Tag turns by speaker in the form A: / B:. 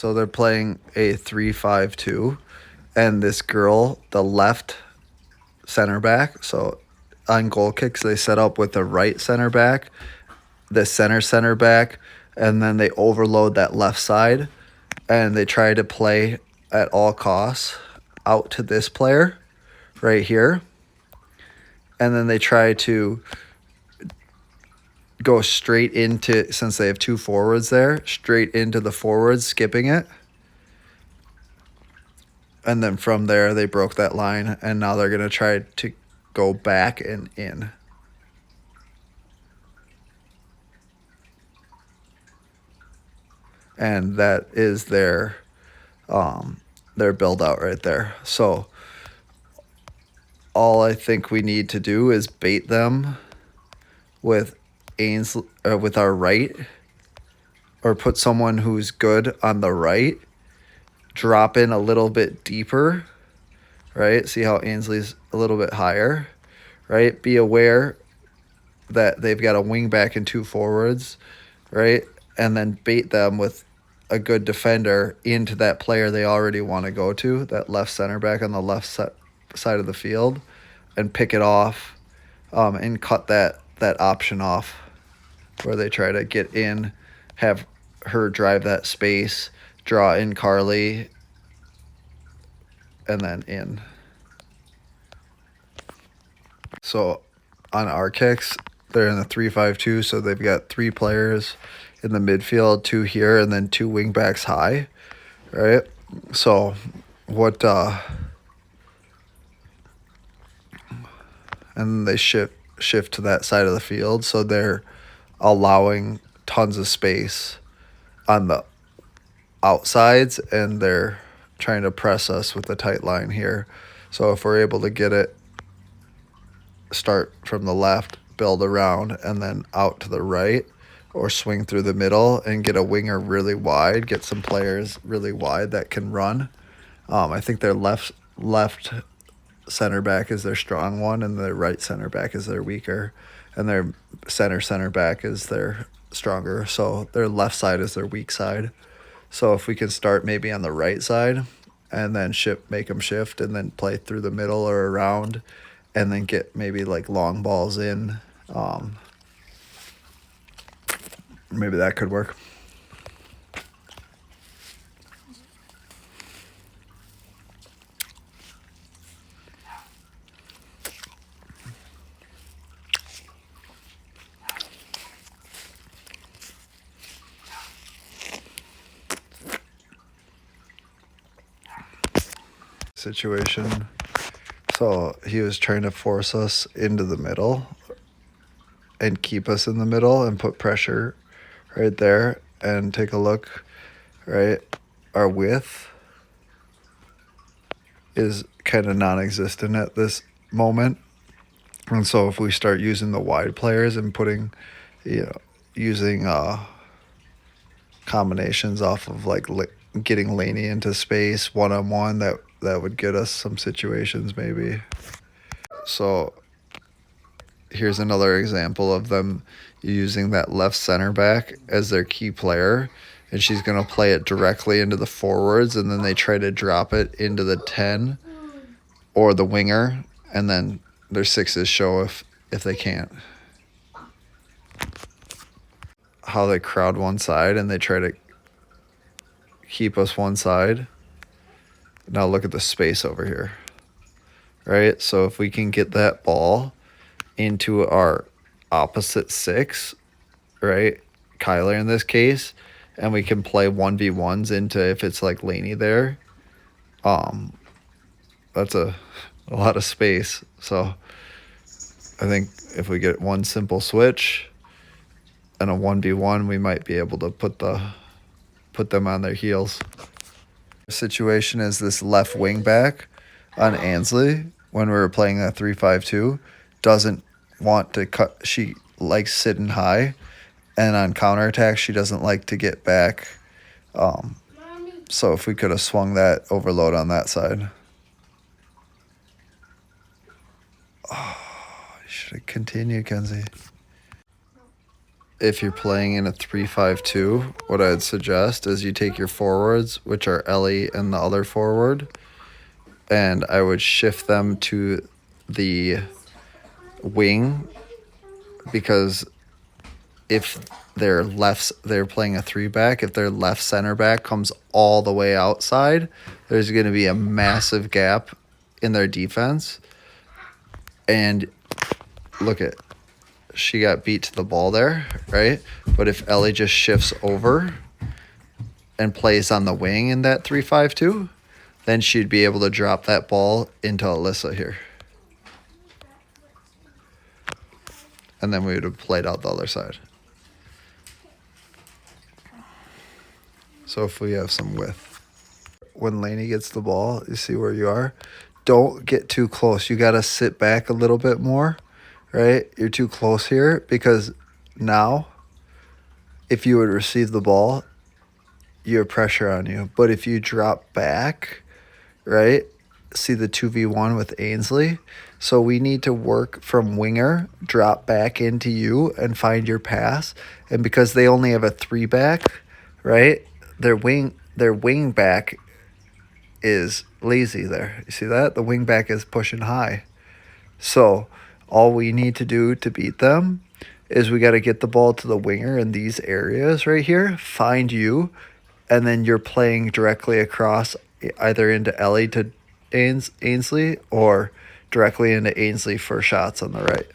A: So they're playing a 3-5-2, and this girl, the left center back, so on goal kicks, they set up with the right center back, the center back, and then they overload that left side, and they try to play at all costs out to this player right here, and then they try to go straight into, since they have two forwards there, straight into the forwards, skipping it. And then from there, they broke that line, and now they're going to try to go back and in. And that is their build out right there. So all I think we need to do is bait them with with our right, or put someone who's good on the right, drop in a little bit deeper, right? See how Ainsley's a little bit higher, right? Be aware that they've got a wing back and two forwards, right? And then bait them with a good defender into that player they already want to go to, that left center back on the left side of the field, and pick it off, and cut that option off where they try to get in, have her drive that space, draw in Carly, and then in. So on our kicks, they're in the 3-5-2, so they've got three players in the midfield, two here, and then two wing backs high, right? So what and they shift to that side of the field, so they're allowing tons of space on the outsides, and they're trying to press us with the tight line here. So if we're able to get it, start from the left, build around, and then out to the right, or swing through the middle and get a winger really wide, get some players really wide that can run. I think their left center back is their strong one, and their right center back is their weaker, and their center back is their stronger. So their left side is their weak side. So if we can start maybe on the right side, and then make them shift, and then play through the middle or around, and then get maybe like long balls in, maybe that could work. Situation. So he was trying to force us into the middle and keep us in the middle and put pressure right there. And take a look, right? Our width is kind of non-existent at this moment. And so if we start using the wide players and putting, using combinations off of like getting Laney into space one-on-one, that would get us some situations maybe. So here's another example of them using that left center back as their key player, and she's going to play it directly into the forwards, and then they try to drop it into the 10 or the winger, and then their sixes show if they can't. How they crowd one side and they try to keep us one side. Now look at the space over here, right? So if we can get that ball into our opposite six, right, Kyler in this case, and we can play 1v1s into, if it's like Laney there, that's a lot of space. So I think if we get one simple switch and a 1v1, we might be able to put them on their heels. The situation is this left wing back on Ainsley, when we were playing that 3-5-2, doesn't want to cut. She likes sitting high, and on counterattack, she doesn't like to get back. So if we could have swung that overload on that side. Oh, you should have continued, Kenzie. if you're playing in a 3-5-2, what I'd suggest is you take your forwards, which are Ellie and the other forward, and I would shift them to the wing, because if they're playing a 3-back, if their left center back comes all the way outside, there's going to be a massive gap in their defense. And look at, she got beat to the ball there, right? But if Ellie just shifts over and plays on the wing in that 3-5-2, then she'd be able to drop that ball into Alyssa here. And then we would have played out the other side. So if we have some width. When Lainey gets the ball, you see where you are? Don't get too close. You got to sit back a little bit more, right? You're too close here, because now if you would receive the ball, you have pressure on you. But if you drop back, right, see the 2v1 with Ainsley? So we need to work from winger, drop back into you, and find your pass. And because they only have a 3-back, right, their wing back is lazy there. You see that? The wing back is pushing high. So all we need to do to beat them is we got to get the ball to the winger in these areas right here, find you, and then you're playing directly across, either into Ellie to Ainsley or directly into Ainsley for shots on the right.